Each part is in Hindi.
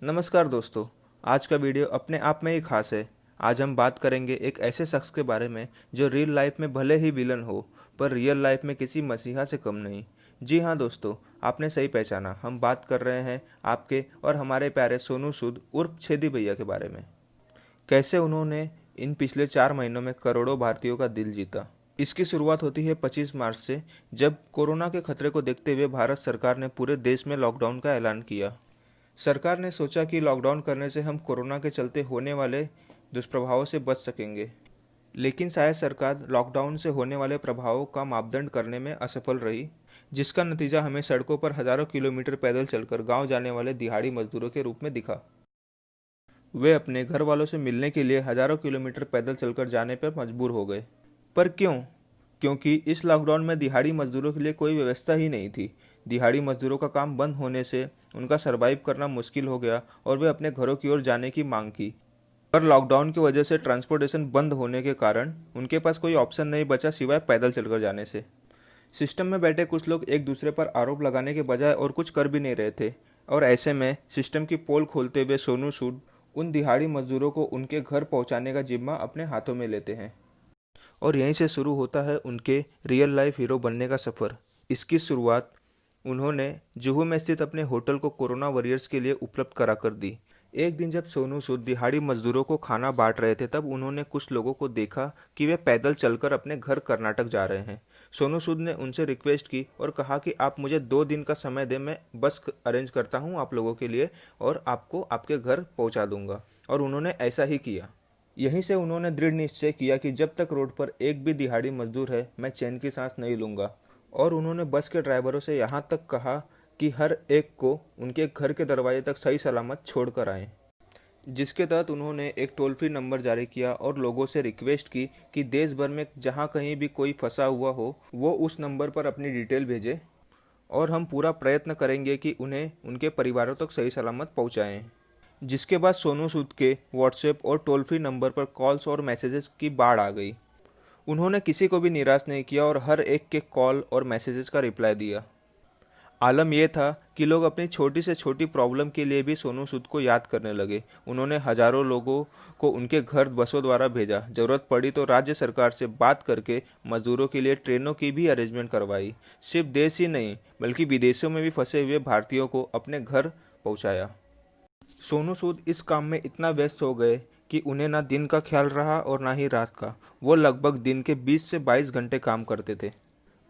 नमस्कार दोस्तों। आज का वीडियो अपने आप में ही खास है। आज हम बात करेंगे एक ऐसे शख्स के बारे में जो रियल लाइफ में भले ही विलन हो, पर रियल लाइफ में किसी मसीहा से कम नहीं। जी हाँ दोस्तों, आपने सही पहचाना। हम बात कर रहे हैं आपके और हमारे प्यारे सोनू सूद उर्फ छेदी भैया के बारे में। कैसे उन्होंने इन पिछले 4 महीनों में करोड़ों भारतीयों का दिल जीता। इसकी शुरुआत होती है 25 मार्च से, जब कोरोना के खतरे को देखते हुए भारत सरकार ने पूरे देश में लॉकडाउन का ऐलान किया। सरकार ने सोचा कि लॉकडाउन करने से हम कोरोना के चलते होने वाले दुष्प्रभावों से बच सकेंगे, लेकिन शायद सरकार लॉकडाउन से होने वाले प्रभावों का मापदंड करने में असफल रही, जिसका नतीजा हमें सड़कों पर हजारों किलोमीटर पैदल चलकर गांव जाने वाले दिहाड़ी मजदूरों के रूप में दिखा। वे अपने घर वालों से मिलने के लिए हजारों किलोमीटर पैदल चलकर जाने पर मजबूर हो गए। पर क्यों? क्योंकि इस लॉकडाउन में दिहाड़ी मजदूरों के लिए कोई व्यवस्था ही नहीं थी। दिहाड़ी मजदूरों का काम बंद होने से उनका सरवाइव करना मुश्किल हो गया और वे अपने घरों की ओर जाने की मांग की। पर लॉकडाउन की वजह से ट्रांसपोर्टेशन बंद होने के कारण उनके पास कोई ऑप्शन नहीं बचा सिवाय पैदल चलकर जाने से। सिस्टम में बैठे कुछ लोग एक दूसरे पर आरोप लगाने के बजाय और कुछ कर भी नहीं रहे थे, और ऐसे में सिस्टम की पोल खोलते हुए सोनू सूद उन दिहाड़ी मजदूरों को उनके घर पहुंचाने का जिम्मा अपने हाथों में लेते हैं। और यहीं से शुरू होता है उनके रियल लाइफ हीरो बनने का सफ़र। इसकी शुरुआत उन्होंने जुहू में स्थित अपने होटल को कोरोना वॉरियर्स के लिए उपलब्ध करा कर दी। एक दिन जब सोनू सूद दिहाड़ी मजदूरों को खाना बांट रहे थे, तब उन्होंने कुछ लोगों को देखा कि वे पैदल चलकर अपने घर कर्नाटक जा रहे हैं। सोनू सूद ने उनसे रिक्वेस्ट की और कहा कि आप मुझे 2 दिन का समय दें, मैं बस अरेंज करता हूं आप लोगों के लिए और आपको आपके घर पहुंचा दूंगा। और उन्होंने ऐसा ही किया। यहीं से उन्होंने दृढ़ निश्चय किया कि जब तक रोड पर एक भी दिहाड़ी मजदूर है, मैं चैन की सांस नहीं लूंगा। और उन्होंने बस के ड्राइवरों से यहाँ तक कहा कि हर एक को उनके घर के दरवाजे तक सही सलामत छोड़कर आएं, जिसके तहत उन्होंने एक टोल फ्री नंबर जारी किया और लोगों से रिक्वेस्ट की कि देश भर में जहाँ कहीं भी कोई फंसा हुआ हो, वो उस नंबर पर अपनी डिटेल भेजे और हम पूरा प्रयत्न करेंगे कि उन्हें उनके परिवारों तक सही सलामत पहुँचाएँ। जिसके बाद सोनू सूद के व्हाट्सएप और टोल फ्री नंबर पर कॉल्स और मैसेजेस की बाढ़ आ गई। उन्होंने किसी को भी निराश नहीं किया और हर एक के कॉल और मैसेजेस का रिप्लाई दिया। आलम यह था कि लोग अपनी छोटी से छोटी प्रॉब्लम के लिए भी सोनू सूद को याद करने लगे। उन्होंने हजारों लोगों को उनके घर बसों द्वारा भेजा। जरूरत पड़ी तो राज्य सरकार से बात करके मजदूरों के लिए ट्रेनों की भी अरेंजमेंट करवाई। सिर्फ देश ही नहीं बल्कि विदेशों में भी फंसे हुए भारतीयों को अपने घर पहुंचाया। सोनू सूद इस काम में इतना व्यस्त हो गए कि उन्हें ना दिन का ख्याल रहा और ना ही रात का। वो लगभग दिन के 20 से 22 घंटे काम करते थे।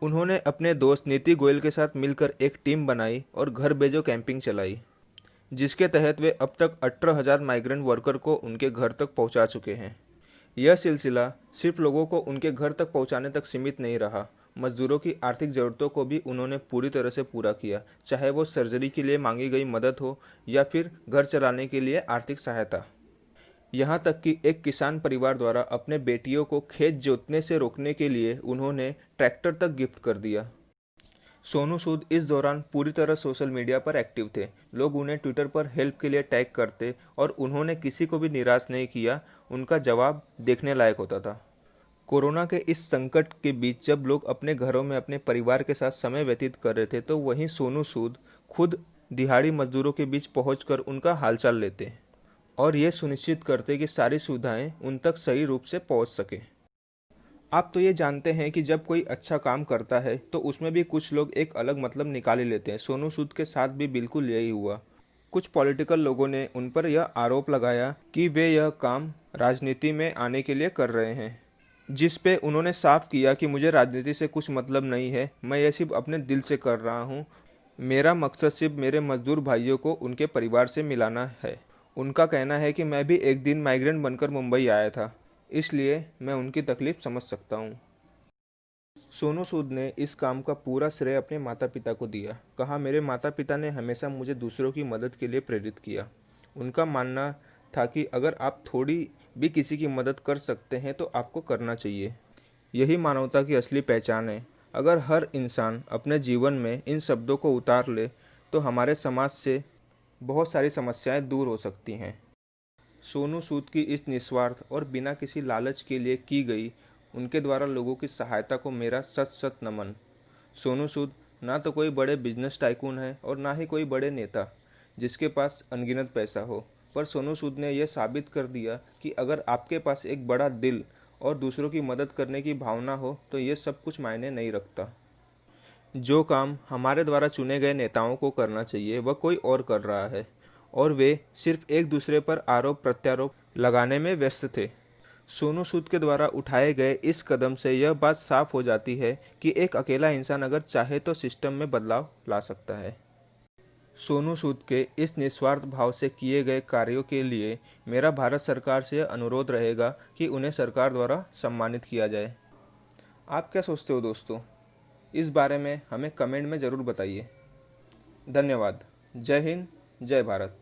उन्होंने अपने दोस्त नीति गोयल के साथ मिलकर एक टीम बनाई और घर भेजो कैंपिंग चलाई, जिसके तहत वे अब तक 18,000 माइग्रेंट वर्कर को उनके घर तक पहुंचा चुके हैं। यह सिलसिला सिर्फ लोगों को उनके घर तक पहुंचाने तक सीमित नहीं रहा, मजदूरों की आर्थिक ज़रूरतों को भी उन्होंने पूरी तरह से पूरा किया, चाहे वो सर्जरी के लिए मांगी गई मदद हो या फिर घर चलाने के लिए आर्थिक सहायता। यहाँ तक कि एक किसान परिवार द्वारा अपने बेटियों को खेत जोतने से रोकने के लिए उन्होंने ट्रैक्टर तक गिफ्ट कर दिया। सोनू सूद इस दौरान पूरी तरह सोशल मीडिया पर एक्टिव थे। लोग उन्हें ट्विटर पर हेल्प के लिए टैग करते और उन्होंने किसी को भी निराश नहीं किया। उनका जवाब देखने लायक होता था। कोरोना के इस संकट के बीच जब लोग अपने घरों में अपने परिवार के साथ समय व्यतीत कर रहे थे, तो वहीं सोनू सूद खुद दिहाड़ी मजदूरों के बीच पहुंचकर उनका हालचाल लेते और ये सुनिश्चित करते कि सारी सुविधाएं उन तक सही रूप से पहुंच सके। आप तो ये जानते हैं कि जब कोई अच्छा काम करता है तो उसमें भी कुछ लोग एक अलग मतलब निकाल ही लेते हैं। सोनू सूद के साथ भी बिल्कुल यही हुआ। कुछ पॉलिटिकल लोगों ने उन पर यह आरोप लगाया कि वे यह काम राजनीति में आने के लिए कर रहे हैं, जिस पे उन्होंने साफ किया कि मुझे राजनीति से कुछ मतलब नहीं है, मैं यह सिर्फ अपने दिल से कर रहा हूँ। मेरा मकसद सिर्फ मेरे मजदूर भाइयों को उनके परिवार से मिलाना है। उनका कहना है कि मैं भी एक दिन माइग्रेंट बनकर मुंबई आया था, इसलिए मैं उनकी तकलीफ समझ सकता हूँ। सोनू सूद ने इस काम का पूरा श्रेय अपने माता पिता को दिया। कहा, मेरे माता पिता ने हमेशा मुझे दूसरों की मदद के लिए प्रेरित किया। उनका मानना था कि अगर आप थोड़ी भी किसी की मदद कर सकते हैं तो आपको करना चाहिए। यही मानवता की असली पहचान है। अगर हर इंसान अपने जीवन में इन शब्दों को उतार ले तो हमारे समाज से बहुत सारी समस्याएं दूर हो सकती हैं। सोनू सूद की इस निस्वार्थ और बिना किसी लालच के लिए की गई उनके द्वारा लोगों की सहायता को मेरा सत सत नमन। सोनू सूद ना तो कोई बड़े बिजनेस टाइकून है और ना ही कोई बड़े नेता। जिसके पास अनगिनत पैसा हो, पर सोनू सूद ने यह साबित कर दिया कि अगर आपके पास एक बड़ा दिल और दूसरों की मदद करने की भावना हो तो ये सब कुछ मायने नहीं रखता। जो काम हमारे द्वारा चुने गए नेताओं को करना चाहिए वह कोई और कर रहा है, और वे सिर्फ एक दूसरे पर आरोप प्रत्यारोप लगाने में व्यस्त थे। सोनू सूद के द्वारा उठाए गए इस कदम से यह बात साफ हो जाती है कि एक अकेला इंसान अगर चाहे तो सिस्टम में बदलाव ला सकता है। सोनू सूद के इस निस्वार्थ भाव से किए गए कार्यों के लिए मेरा भारत सरकार से यह अनुरोध रहेगा कि उन्हें सरकार द्वारा सम्मानित किया जाए। आप क्या सोचते हो दोस्तों? इस बारे में हमें कमेंट में ज़रूर बताइए। धन्यवाद। जय हिंद, जय भारत।